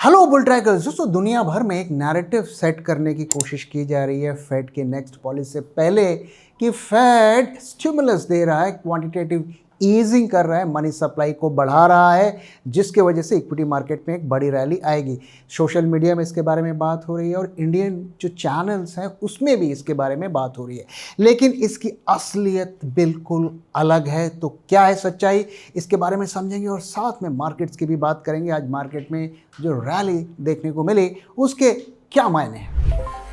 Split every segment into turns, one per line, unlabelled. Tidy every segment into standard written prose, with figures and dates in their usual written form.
Hello bull trackers. दोस्तों दुनिया भर में एक नैरेटिव सेट करने की कोशिश की जा रही है फेड के नेक्स्ट पॉलिसी से पहले कि फेड स्टिमुलस दे रहा है, क्वांटिटेटिव ईजिंग कर रहा है, मनी सप्लाई को बढ़ा रहा है, जिसके वजह से इक्विटी मार्केट में एक बड़ी रैली आएगी। सोशल मीडिया में इसके बारे में बात हो रही है और इंडियन जो चैनल्स हैं उसमें भी इसके बारे में बात हो रही है, लेकिन इसकी असलियत बिल्कुल अलग है। तो क्या है सच्चाई, इसके बारे में समझेंगे और साथ में मार्केट्स की भी बात करेंगे। आज मार्केट में जो रैली देखने को मिली उसके क्या मायने हैं।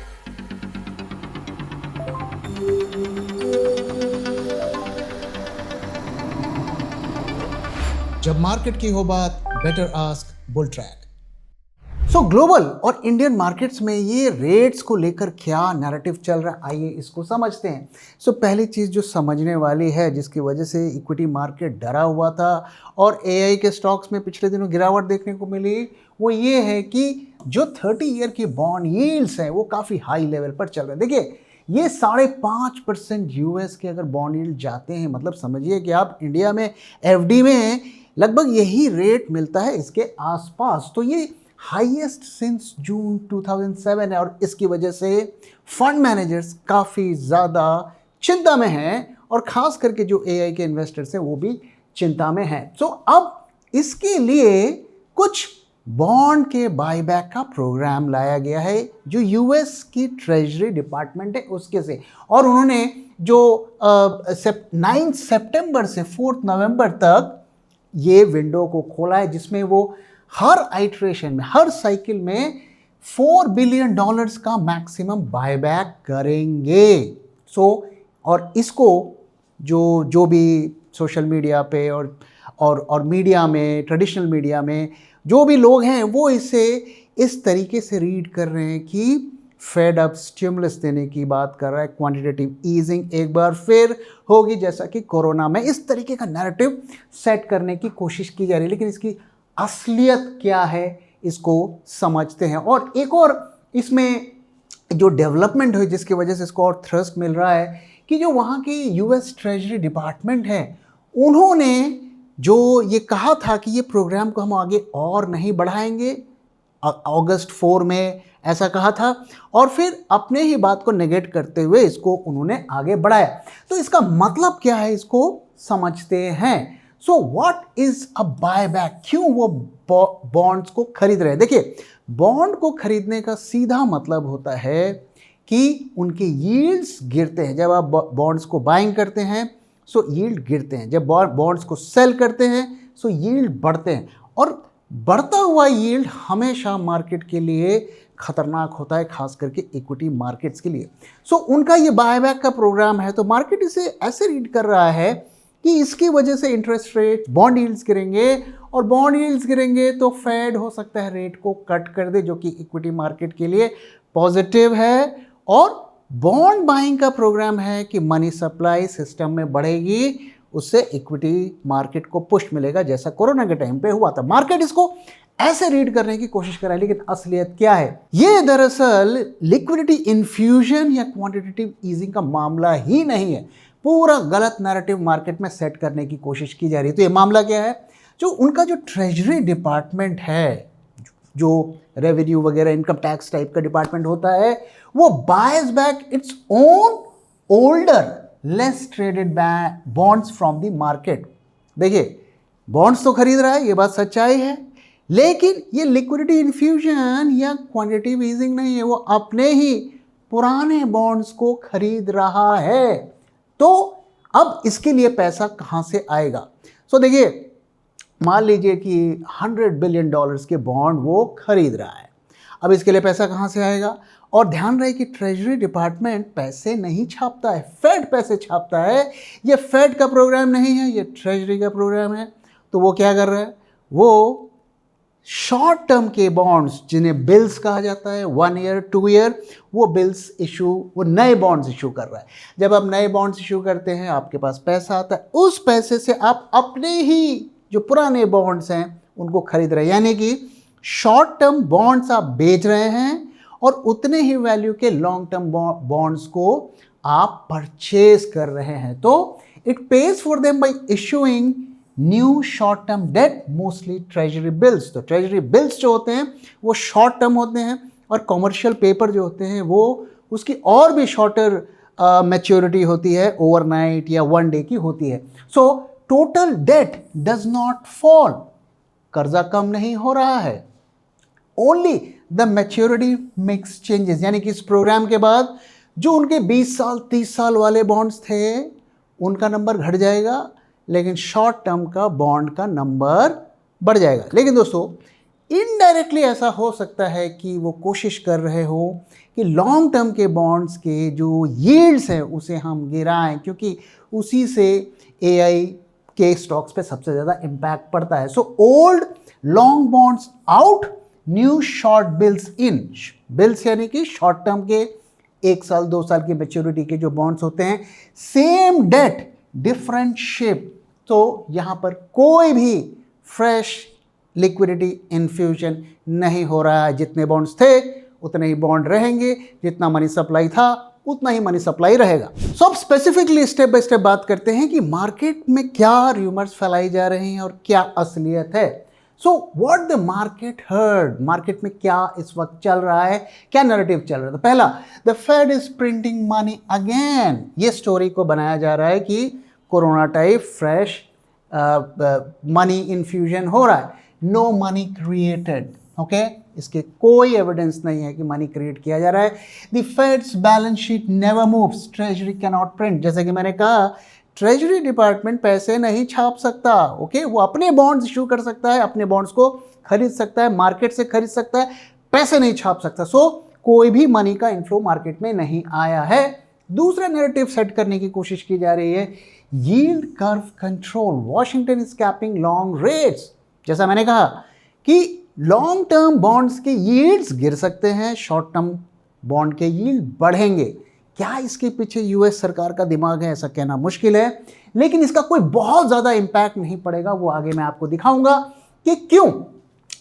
जब मार्केट की हो बात, बेटर आस्क बुल ट्रैक। सो ग्लोबल और इंडियन मार्केट्स में ये रेट्स को लेकर क्या नैरेटिव चल रहा है, आइए इसको समझते हैं। पहली चीज़ जो समझने वाली है, जिसकी वजह से इक्विटी मार्केट डरा हुआ था और एआई के स्टॉक्स में पिछले दिनों गिरावट देखने को मिली, वो ये है कि जो 30 ईयर की बॉन्ड यील्ड्स हैं वो काफ़ी हाई लेवल पर चल रहे हैं। देखिए, ये 5.5% यूएस के अगर बॉन्ड यील्ड जाते हैं, मतलब समझिए कि आप इंडिया में एफडी में लगभग यही रेट मिलता है, इसके आसपास। तो ये हाईएस्ट सिंस जून 2007 है और इसकी वजह से फंड मैनेजर्स काफ़ी ज़्यादा चिंता में हैं और ख़ास करके जो एआई के इन्वेस्टर्स हैं वो भी चिंता में हैं। अब इसके लिए कुछ बॉन्ड के बायबैक का प्रोग्राम लाया गया है जो यूएस की ट्रेजरी डिपार्टमेंट है उसके से, और उन्होंने जो 9 सितंबर से 4 नवंबर तक ये विंडो को खोला है, जिसमें वो हर आइटरेशन में, हर साइकिल में $4 बिलियन का मैक्सिमम बायबैक करेंगे। और इसको जो भी सोशल मीडिया पे और मीडिया में, ट्रेडिशनल मीडिया में जो भी लोग हैं वो इसे इस तरीके से रीड कर रहे हैं कि फेड अब स्टिमुलस देने की बात कर रहा है, क्वांटिटेटिव ईजिंग एक बार फिर होगी जैसा कि कोरोना में। इस तरीके का नैरेटिव सेट करने की कोशिश की जा रही है, लेकिन इसकी असलियत क्या है इसको समझते हैं। और एक और इसमें जो डेवलपमेंट हुई जिसकी वजह से इसको और थ्रस्ट मिल रहा है कि जो वहाँ की यूएस ट्रेजरी डिपार्टमेंट है, उन्होंने जो ये कहा था कि ये प्रोग्राम को हम आगे और नहीं बढ़ाएंगे, अगस्त 4 में ऐसा कहा था, और फिर अपने ही बात को नेगेट करते हुए इसको उन्होंने आगे बढ़ाया। तो इसका मतलब क्या है इसको समझते हैं। व्हाट इज अ बायबैक, क्यों वो बॉन्ड्स को खरीद रहे हैं। देखिए, बॉन्ड को खरीदने का सीधा मतलब होता है कि उनके यील्ड्स गिरते हैं। जब आप बॉन्ड्स को बाइंग करते हैं यील्ड गिरते हैं, जब बॉन्ड्स को सेल करते हैं यील्ड बढ़ते हैं, और बढ़ता हुआ यील्ड हमेशा मार्केट के लिए खतरनाक होता है, खास करके इक्विटी मार्केट्स के लिए। उनका ये बायबैक का प्रोग्राम है, तो मार्केट इसे ऐसे रीड कर रहा है कि इसकी वजह से इंटरेस्ट रेट, बॉन्ड यील्ड्स गिरेंगे, और बॉन्ड यील्ड्स गिरेंगे तो फेड हो सकता है रेट को कट कर दे, जो कि इक्विटी मार्केट के लिए पॉजिटिव है। और बॉन्ड बाइंग का प्रोग्राम है कि मनी सप्लाई सिस्टम में बढ़ेगी, उससे इक्विटी मार्केट को पुश मिलेगा, जैसा कोरोना के टाइम पे हुआ था। मार्केट इसको ऐसे रीड करने की कोशिश कर रहा है, लेकिन असलियत क्या है, ये दरअसल लिक्विडिटी इन्फ्यूजन या क्वांटिटेटिव ईजिंग का मामला ही नहीं है। पूरा गलत नैरेटिव मार्केट में सेट करने की कोशिश की जा रही है। तो ये मामला क्या है, जो उनका जो ट्रेजरी डिपार्टमेंट है, जो रेवेन्यू वगैरह इनकम टैक्स टाइप का डिपार्टमेंट होता है, वो boys back its own older less traded bonds from the market. देखिए, बॉन्ड्स तो खरीद रहा है, ये बात सच्चाई है, लेकिन ये लिक्विडिटी इन्फ्यूजन या क्वांटिटेटिव ईजिंग नहीं है, वो अपने ही पुराने बॉन्ड्स को खरीद रहा है। तो अब इसके लिए पैसा कहाँ से आएगा। देखिए, मान लीजिए कि $100 बिलियन के बॉन्ड वो खरीद रहा है, अब इसके लिए पैसा कहाँ से आएगा। और ध्यान रहे कि ट्रेजरी डिपार्टमेंट पैसे नहीं छापता है, फेड पैसे छापता है। ये फेड का प्रोग्राम नहीं है, ये ट्रेजरी का प्रोग्राम है। तो वो क्या कर रहा है, वो शॉर्ट टर्म के बॉन्ड्स, जिन्हें बिल्स कहा जाता है, 1 ईयर 2 ईयर, वो बिल्स वो नए बॉन्ड्स इशू कर रहा है। जब आप नए बॉन्ड्स इशू करते हैं, आपके पास पैसा आता है, उस पैसे से आप अपने ही जो पुराने बॉन्ड्स हैं उनको खरीद रहे हैं, यानी कि शॉर्ट टर्म बॉन्ड्स आप बेच रहे हैं और उतने ही वैल्यू के लॉन्ग टर्म बॉन्ड्स को आप परचेज कर रहे हैं। तो it pays for them by issuing new short term debt mostly treasury bills. तो ट्रेजरी बिल्स जो होते हैं वो शॉर्ट टर्म होते हैं और कॉमर्शियल पेपर जो होते हैं वो उसकी और भी शॉर्टर मैच्योरिटी होती है, ओवरनाइट या 1 डे की होती है। So total date does not fall, कर्जा कम नहीं हो रहा है, only the maturity mix changes. यानी कि इस प्रोग्राम के बाद जो उनके 20 साल 30 साल वाले बॉन्ड्स थे उनका नंबर घट जाएगा, लेकिन शॉर्ट टर्म का बॉन्ड का नंबर बढ़ जाएगा। लेकिन दोस्तों इनडायरेक्टली ऐसा हो सकता है कि वो कोशिश कर रहे हो कि लॉन्ग टर्म के बॉन्ड्स के जो यील्ड्स हैं उसे हम गिराएं, क्योंकि उसी से एआई के स्टॉक्स पे सबसे ज़्यादा इम्पैक्ट पड़ता है। So old long bonds out, new short bills इन। बिल्स यानी कि शॉर्ट टर्म के 1 साल 2 साल की मैच्योरिटी के जो बॉन्ड्स होते हैं, सेम डेट डिफरेंट शेप। तो यहाँ पर कोई भी फ्रेश लिक्विडिटी इन्फ्यूजन नहीं हो रहा है। जितने बॉन्ड्स थे उतने ही बॉन्ड रहेंगे, जितना मनी सप्लाई था उतना ही मनी सप्लाई रहेगा। सो अब स्पेसिफिकली स्टेप बाय स्टेप बात करते हैं कि मार्केट में क्या रूमर्स फैलाई जा रहे हैं और क्या असलियत है। So what the market heard, market में क्या इस वक्त चल रहा है, क्या नैरेटिव चल रहा है। तो पहला, the Fed is printing money again. ये स्टोरी को बनाया जा रहा है कि corona type fresh money infusion हो रहा है। नो मनी क्रिएटेड, ओके, इसके कोई एविडेंस नहीं है कि मनी क्रिएट किया जा रहा है। The fades balance sheet never moves, treasury can not print. जैसे कि मैंने कहा, ट्रेजरी डिपार्टमेंट पैसे नहीं छाप सकता, ओके, वो अपने बॉन्ड्स इशू कर सकता है, अपने बॉन्ड्स को खरीद सकता है, मार्केट से खरीद सकता है, पैसे नहीं छाप सकता। सो कोई भी मनी का इन्फ्लो मार्केट में नहीं आया है। दूसरा नैरेटिव सेट करने की कोशिश की जा रही है, yield curve control, Washington is capping long rates. जैसा मैंने कहा कि लॉन्ग टर्म बॉन्ड्स के यील्ड्स गिर सकते हैं, शॉर्ट टर्म बॉन्ड के यील्ड बढ़ेंगे। क्या इसके पीछे यूएस सरकार का दिमाग है, ऐसा कहना मुश्किल है, लेकिन इसका कोई बहुत ज़्यादा इम्पैक्ट नहीं पड़ेगा, वो आगे मैं आपको दिखाऊंगा कि क्यों।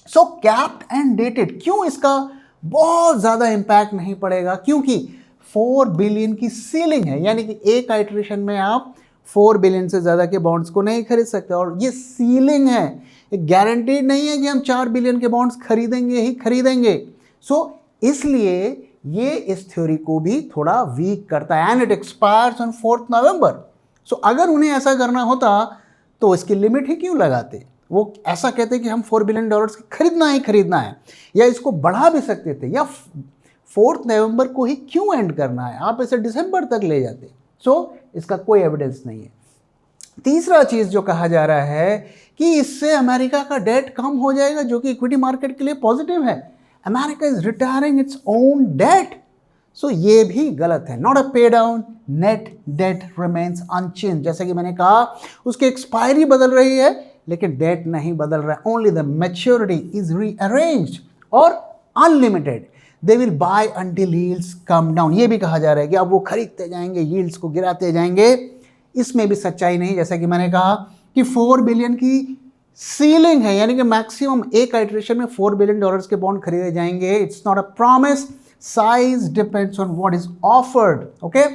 सो कैप्ड एंड डेटेड, क्यों इसका बहुत ज़्यादा इम्पैक्ट नहीं पड़ेगा, क्योंकि 4 बिलियन की सीलिंग है। यानी कि एक आइटरेशन में आप 4 बिलियन से ज़्यादा के बॉन्ड्स को नहीं खरीद सकते, और ये सीलिंग है, गारंटीड नहीं है कि हम 4 बिलियन के बॉन्ड्स खरीदेंगे ही खरीदेंगे। सो इसलिए ये इस थ्योरी को भी थोड़ा वीक करता है। एंड इट एक्सपायर्स ऑन 4 नवंबर। सो अगर उन्हें ऐसा करना होता तो इसकी लिमिट ही क्यों लगाते, वो ऐसा कहते कि हम $4 बिलियन खरीदना ही खरीदना है, या इसको बढ़ा भी सकते थे, या 4 नवंबर को ही क्यों एंड करना है, आप इसे दिसंबर तक ले जाते। सो इसका कोई एविडेंस नहीं है। तीसरा चीज़ जो कहा जा रहा है कि इससे अमेरिका का डेट कम हो जाएगा, जो कि इक्विटी मार्केट के लिए पॉजिटिव है। America is retiring its own debt. So ये भी गलत है। Not a pay down, net debt remains unchanged. जैसे कि मैंने कहा, उसकी एक्सपायरी बदल रही है लेकिन डेट नहीं बदल रहा है। Only the maturity is rearranged और unlimited. They will buy until yields come down. ये भी कहा जा रहा है कि अब वो खरीदते जाएंगे, यील्ड्स को गिराते जाएंगे। इसमें भी सच्चाई नहीं। जैसा कि मैंने कहा कि 4 बिलियन की सीलिंग है, यानी कि मैक्सिमम एक आइटरेशन में $4 बिलियन के बॉन्ड खरीदे जाएंगे। It's not a promise, size depends on what is offered, okay.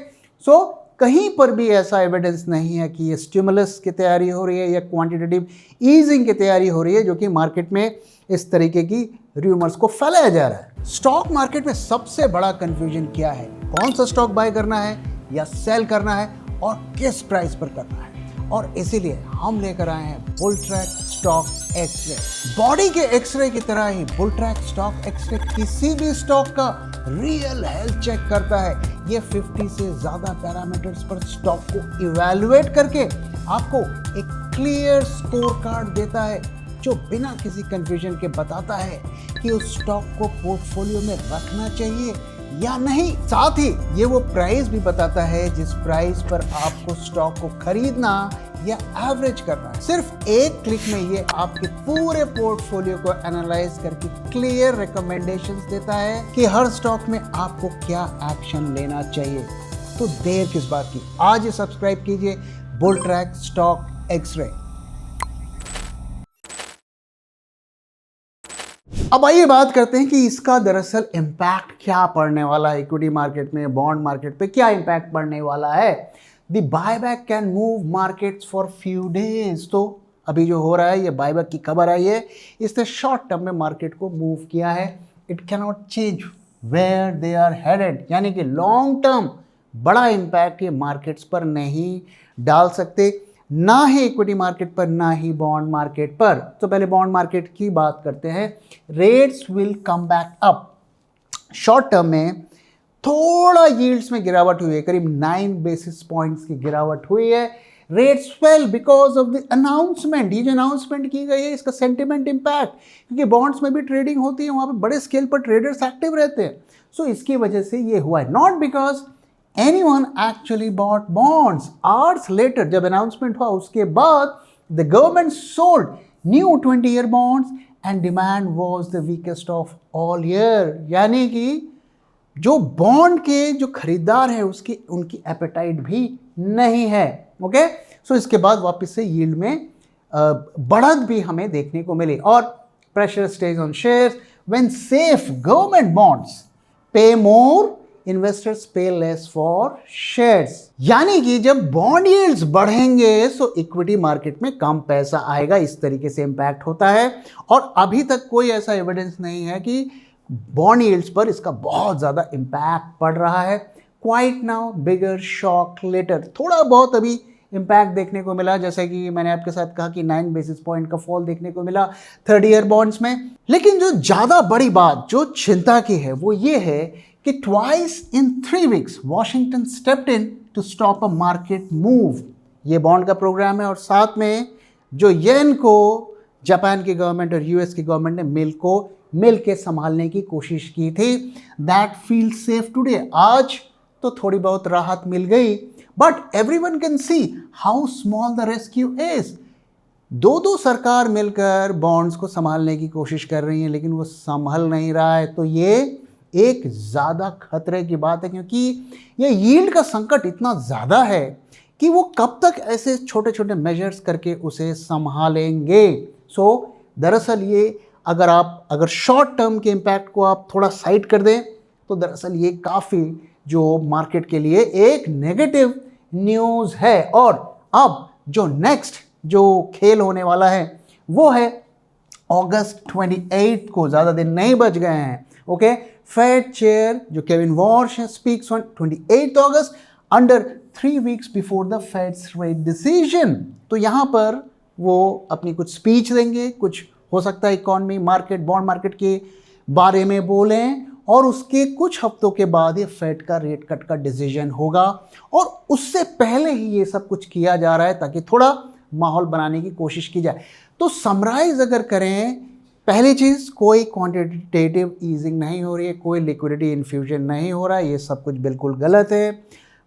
So कहीं पर भी ऐसा एविडेंस नहीं है कि ये स्टिमुलस की तैयारी हो रही है या क्वांटिटेटिव ईजिंग की तैयारी हो रही है, जो कि मार्केट में इस तरीके की रूमर्स को फैलाया जा रहा है। स्टॉक मार्केट में सबसे बड़ा कंफ्यूजन क्या है, कौन सा स्टॉक बाय करना है या सेल करना है और किस प्राइस पर करना है। और इसीलिए हम लेकर आए हैं बुलट्रैक स्टॉक एक्सरे। बॉडी के एक्सरे की तरह ही बुलट्रैक स्टॉक एक्सरे किसी भी स्टॉक का रियल हेल्थ चेक करता है। ये 50 से ज़्यादा पैरामीटर्स पर स्टॉक को इवैल्यूएट करके आपको एक क्लियर स्कोर कार्ड देता है, जो बिना किसी कंफ्यूजन के बताता है कि उस स्टॉक को पोर्टफोलियो में रखना चाहिए या नहीं। साथ ही ये वो प्राइस भी बताता है जिस प्राइस पर आपको स्टॉक को खरीदना या एवरेज करना है। सिर्फ एक क्लिक में ये आपके पूरे पोर्टफोलियो को एनालाइज करके क्लियर रिकमेंडेशंस देता है कि हर स्टॉक में आपको क्या एक्शन लेना चाहिए। तो देर किस बात की, आज ही सब्सक्राइब कीजिए बुलट्रैक स्टॉक एक्सरे। अब आइए बात करते हैं कि इसका दरअसल इम्पैक्ट क्या पड़ने वाला है। इक्विटी मार्केट में, बॉन्ड मार्केट पे क्या इम्पैक्ट पड़ने वाला है। The buyback can move markets for few days. तो अभी जो हो रहा है, ये बायबैक की खबर आई है, इसने शॉर्ट टर्म में मार्केट को मूव किया है। It can not change where they are headed, यानी कि लॉन्ग टर्म बड़ा इम्पैक्ट ये मार्केट्स पर नहीं डाल सकते, ना ही इक्विटी मार्केट पर, ना ही बॉन्ड मार्केट पर। तो पहले बॉन्ड मार्केट की बात करते हैं। Rates will come back up. Short term में थोड़ा यील्ड्स में गिरावट हुई है, करीब 9 बेसिस पॉइंट्स की गिरावट हुई है। Rates fail because of the announcement. ये जो अनाउंसमेंट की गई है, इसका सेंटिमेंट इम्पैक्ट, क्योंकि बॉन्ड्स में भी ट्रेडिंग होती है, वहाँ पे बड़े स्केल पर ट्रेडर्स एक्टिव रहते हैं। सो इसकी वजह से ये हुआ है, not because anyone actually bot bonds. Hours later जब अनाउंसमेंट हुआ, उसके बाद the government sold new 20-year bonds and demand was the weakest of all year. यानी कि जो बॉन्ड के जो खरीदार हैं उसकी उनकी एपेटाइट भी नहीं है। ओके, सो इसके बाद वापस से यील्ड में बढ़त भी हमें देखने को मिली। और pressure stage on shares when safe government bonds पे मोर, इन्वेस्टर्स पे लेस फॉर शेयर्स। यानी कि जब बॉन्ड यील्ड्स बढ़ेंगे तो इक्विटी मार्केट में कम पैसा आएगा, इस तरीके से इंपैक्ट होता है। और अभी तक कोई ऐसा एविडेंस नहीं है कि बॉन्ड यील्ड्स पर इसका बहुत ज़्यादा इम्पैक्ट पड़ रहा है। क्वाइट नाउ बिगर शॉक लेटर, थोड़ा बहुत अभी इम्पैक्ट देखने को मिला, जैसे कि मैंने आपके साथ कहा कि 9 बेसिस पॉइंट का फॉल देखने को मिला 30-year बॉन्ड्स में। लेकिन जो ज़्यादा बड़ी बात जो चिंता की है वो ये है कि twice in 3 weeks Washington stepped in to stop a market move. ये बॉन्ड का प्रोग्राम है, और साथ में जो येन को जापान की गवर्नमेंट और यूएस की गवर्नमेंट ने मिल के संभालने की कोशिश की थी। That feel safe today. आज तो थोड़ी बहुत राहत मिल गई, but everyone can see how small the rescue is. दो सरकार मिलकर बॉन्ड्स को संभालने की कोशिश कर रही हैं, लेकिन वो संभल नहीं रहा है। तो ये एक ज़्यादा खतरे की बात है, क्योंकि ये यील्ड का संकट इतना ज़्यादा है कि वो कब तक ऐसे छोटे छोटे मेजर्स करके उसे संभालेंगे। सो दरअसल ये अगर शॉर्ट टर्म के इम्पैक्ट को आप थोड़ा साइड कर दें, तो दरअसल ये काफ़ी जो मार्केट के लिए एक नेगेटिव न्यूज़ है। और अब जो नेक्स्ट जो खेल होने वाला है वो है अगस्त 28 को, ज़्यादा दिन नहीं बच गए हैं। ओके, फेड चेयर जो Kevin Warsh speaks on 28 August under 3 weeks before the fades rate decision. तो यहाँ पर वो अपनी कुछ स्पीच देंगे, कुछ हो सकता है इकोनॉमी मार्केट बॉन्ड मार्केट के बारे में बोलें, और उसके कुछ हफ्तों के बाद ये फेड का रेट कट का डिसीजन होगा। और उससे पहले ही ये सब कुछ किया जा रहा है ताकि थोड़ा माहौल बनाने की कोशिश की जाए। तो समराइज अगर करें, पहली चीज़, कोई क्वांटिटेटिव ईजिंग नहीं हो रही है, कोई लिक्विडिटी इन्फ्यूजन नहीं हो रहा है, ये सब कुछ बिल्कुल गलत है।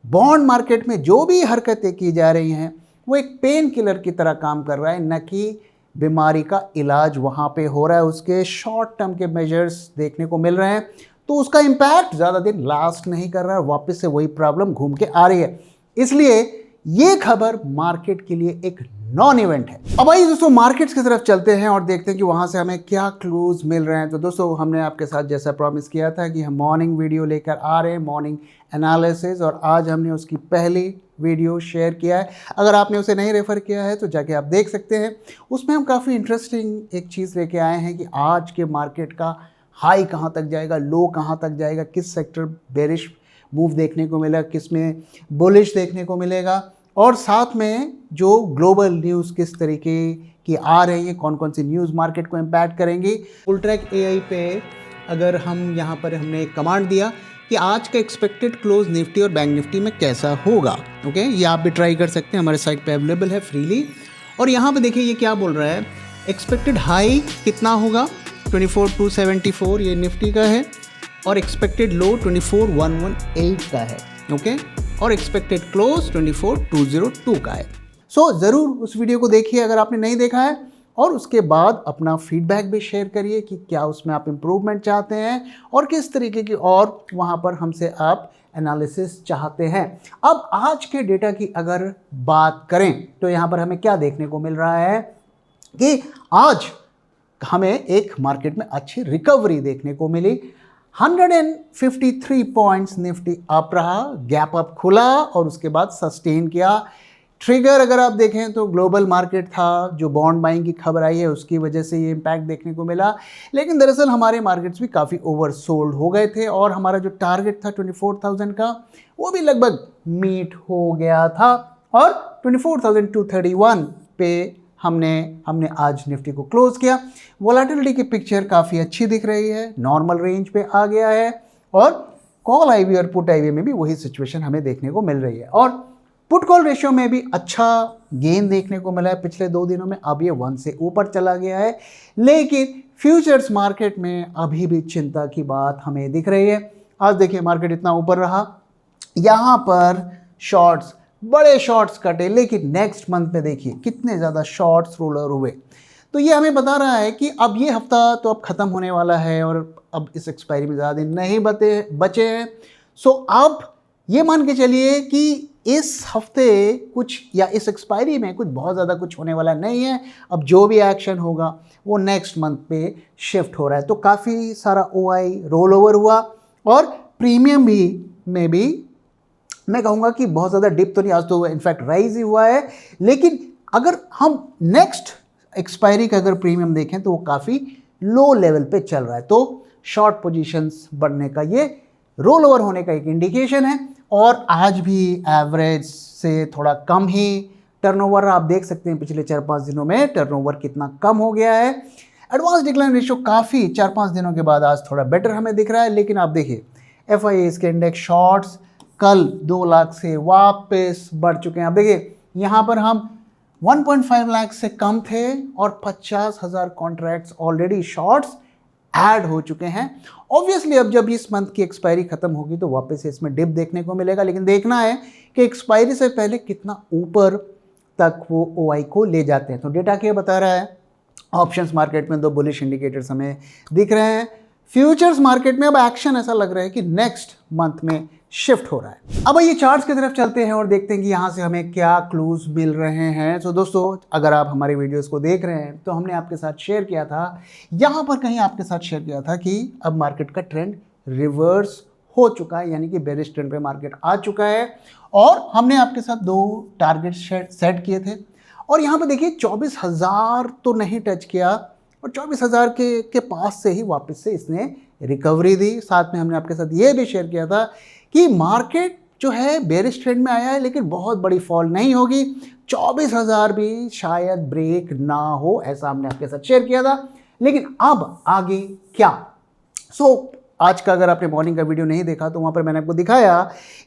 बॉन्ड मार्केट में जो भी हरकतें की जा रही हैं वो एक पेन किलर की तरह काम कर रहा है, न कि बीमारी का इलाज वहाँ पे हो रहा है। उसके शॉर्ट टर्म के मेजर्स देखने को मिल रहे हैं, तो उसका इम्पैक्ट ज़्यादा दिन लास्ट नहीं कर रहा है, वापस से वही प्रॉब्लम घूम के आ रही है। इसलिए ये खबर मार्केट के लिए एक नॉन इवेंट है। अब आइए दोस्तों मार्केट्स की तरफ चलते हैं और देखते हैं कि वहाँ से हमें क्या क्लूज मिल रहे हैं। तो दोस्तों हमने आपके साथ जैसा प्रॉमिस किया था कि हम मॉर्निंग वीडियो लेकर आ रहे हैं, मॉर्निंग एनालिसिस, और आज हमने उसकी पहली वीडियो शेयर किया है। अगर आपने उसे नहीं रेफ़र किया है तो जाके आप देख सकते हैं। उसमें हम काफ़ी इंटरेस्टिंग एक चीज़ लेके आए हैं कि आज के मार्केट का हाई कहाँ तक जाएगा, लो कहाँ तक जाएगा, किस सेक्टर बेरिश मूव देखने को मिला, किस में बुलिश देखने को मिलेगा, और साथ में जो ग्लोबल न्यूज़ किस तरीके की आ रही है, कौन कौन सी न्यूज़ मार्केट को इम्पैक्ट करेंगी। फुलट्रैक AI पे अगर हम यहाँ पर हमने एक कमांड दिया कि आज का एक्सपेक्टेड क्लोज निफ्टी और बैंक निफ्टी में कैसा होगा। ओके, ये आप भी ट्राई कर सकते हैं, हमारे साइट पे अवेलेबल है फ्रीली। और यहाँ पे देखिए ये क्या बोल रहा है, एक्सपेक्टेड हाई कितना होगा 24,274 ये निफ्टी का है, और एक्सपेक्टेड लो 24,118 का है। ओके, और एक्सपेक्टेड क्लोज 24,202 का है। सो ज़रूर उस वीडियो को देखिए अगर आपने नहीं देखा है, और उसके बाद अपना फीडबैक भी शेयर करिए कि क्या उसमें आप इम्प्रूवमेंट चाहते हैं और किस तरीके की और वहाँ पर हमसे आप एनालिसिस चाहते हैं। अब आज के डेटा की अगर बात करें तो यहाँ पर हमें क्या देखने को मिल रहा है कि आज हमें एक मार्केट में अच्छी रिकवरी देखने को मिली। 153 पॉइंट्स निफ्टी अप रहा, गैप अप खुला और उसके बाद सस्टेन किया ट्रिगर अगर आप देखें तो ग्लोबल मार्केट था, जो बॉन्ड बाइंग की खबर आई है उसकी वजह से ये इम्पैक्ट देखने को मिला, लेकिन दरअसल हमारे मार्केट्स भी काफ़ी ओवरसोल्ड हो गए थे और हमारा जो टारगेट था 24,000 का वो भी लगभग मीट हो गया था और 24,231 पे हमने आज निफ्टी को क्लोज किया। वोलेटिलिटी की पिक्चर काफ़ी अच्छी दिख रही है, नॉर्मल रेंज पे आ गया है और कॉल आईवी और पुट आईवी में भी वही सिचुएशन हमें देखने को मिल रही है और पुट कॉल रेशियो में भी अच्छा गेन देखने को मिला है पिछले 2 दिनों में। अब ये 1 से ऊपर चला गया है, लेकिन फ्यूचर्स मार्केट में अभी भी चिंता की बात हमें दिख रही है। आज देखिए मार्केट इतना ऊपर रहा, यहाँ पर शॉर्ट्स, बड़े शॉर्ट्स कटे, लेकिन नेक्स्ट मंथ में देखिए कितने ज़्यादा शॉर्ट्स रोलर हुए। तो ये हमें बता रहा है कि अब ये हफ्ता तो अब ख़त्म होने वाला है और अब इस एक्सपायरी में ज़्यादा दिन नहीं बचे हैं। सो अब ये मान के चलिए कि इस हफ्ते कुछ या इस एक्सपायरी में कुछ बहुत ज़्यादा कुछ होने वाला नहीं है। अब जो भी एक्शन होगा वो नेक्स्ट मंथ पे शिफ्ट हो रहा है। तो काफ़ी सारा ओआई रोल ओवर हुआ और प्रीमियम में भी मैं कहूँगा कि बहुत ज़्यादा डिप तो नहीं, आज तो इनफैक्ट राइज ही हुआ है। लेकिन अगर हम नेक्स्ट एक्सपायरी का अगर प्रीमियम देखें तो वो काफ़ी लो लेवल पे चल रहा है, तो शॉर्ट पोजीशंस बढ़ने का ये रोल ओवर होने का एक इंडिकेशन है। और आज भी एवरेज से थोड़ा कम ही टर्नओवर आप देख सकते हैं, पिछले 4-5 दिनों में टर्नओवर कितना कम हो गया है। एडवांस डिक्लाइन रेशियो काफ़ी 4-5 दिनों के बाद आज थोड़ा बेटर हमें दिख रहा है, लेकिन आप देखिए FIAs के इंडेक्स शॉर्ट्स कल 2 लाख से वापस बढ़ चुके हैं। आप देखिए यहाँ पर हम 1.5 लाख से कम थे और 50,000 कॉन्ट्रैक्ट्स ऑलरेडी शॉर्ट्स ऐड हो चुके हैं। ऑब्वियसली अब जब इस मंथ की एक्सपायरी खत्म होगी तो वापस से इसमें डिप देखने को मिलेगा, लेकिन देखना है कि एक्सपायरी से पहले कितना ऊपर तक वो ओआई को ले जाते हैं। तो डेटा क्या बता रहा है, ऑप्शंस मार्केट में 2 बुलिश इंडिकेटर्स हमें दिख रहे हैं। फ्यूचर्स मार्केट में अब एक्शन ऐसा लग रहा है कि नेक्स्ट मंथ में शिफ्ट हो रहा है। अब ये चार्ट्स की तरफ चलते हैं और देखते हैं कि यहाँ से हमें क्या क्लूज मिल रहे हैं। तो दोस्तों अगर आप हमारे वीडियोस को देख रहे हैं तो हमने आपके साथ शेयर किया था, यहाँ पर कहीं आपके साथ शेयर किया था कि अब मार्केट का ट्रेंड रिवर्स हो चुका है, यानी कि बेरिश ट्रेंड पे मार्केट आ चुका है और हमने आपके साथ 2 टारगेट सेट किए थे और यहाँ पर देखिए 24,000 तो नहीं टच किया और 24,000 के पास से ही वापस से इसने रिकवरी दी। साथ में हमने आपके साथ ये भी शेयर किया था कि मार्केट जो है बेरिश ट्रेंड में आया है, लेकिन बहुत बड़ी फॉल नहीं होगी, 24,000 भी शायद ब्रेक ना हो, ऐसा हमने आपके साथ शेयर किया था। लेकिन अब आगे क्या? आज का अगर आपने मॉर्निंग का वीडियो नहीं देखा तो वहाँ पर मैंने आपको दिखाया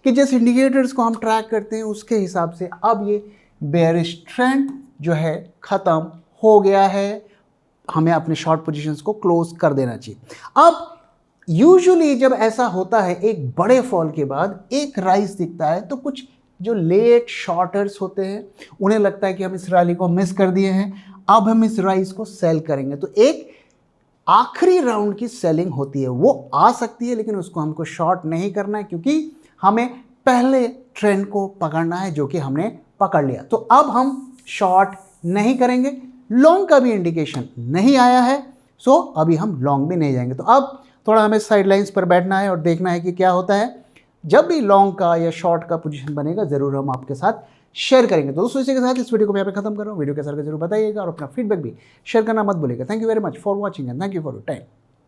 कि जिस इंडिकेटर्स को हम ट्रैक करते हैं उसके हिसाब से अब ये बेरिश ट्रेंड जो है ख़त्म हो गया है, हमें अपने शॉर्ट पोजीशंस को क्लोज कर देना चाहिए। अब यूजुअली जब ऐसा होता है एक बड़े फॉल के बाद एक राइज दिखता है तो कुछ जो लेट शॉर्टर्स होते हैं उन्हें लगता है कि हम इस रैली को मिस कर दिए हैं, अब हम इस राइज को सेल करेंगे। तो एक आखिरी राउंड की सेलिंग होती है, वो आ सकती है, लेकिन उसको हमको शॉर्ट नहीं करना है क्योंकि हमें पहले ट्रेंड को पकड़ना है जो कि हमने पकड़ लिया। तो अब हम शॉर्ट नहीं करेंगे, लॉन्ग का भी इंडिकेशन नहीं आया है, सो अभी हम लॉन्ग भी नहीं जाएंगे। तो अब थोड़ा हमें साइडलाइंस पर बैठना है और देखना है कि क्या होता है। जब भी लॉन्ग का या शॉर्ट का पोजीशन बनेगा ज़रूर हम आपके साथ शेयर करेंगे। तो दोस्तों इसी के साथ इस वीडियो को मैं यहाँ पे खत्म कर रहा हूँ। वीडियो कैसा लगा जरूर बताइएगा और अपना फीडबैक भी शेयर करना मत भूलिएगा। Thank you very much for watching and thank you for your time.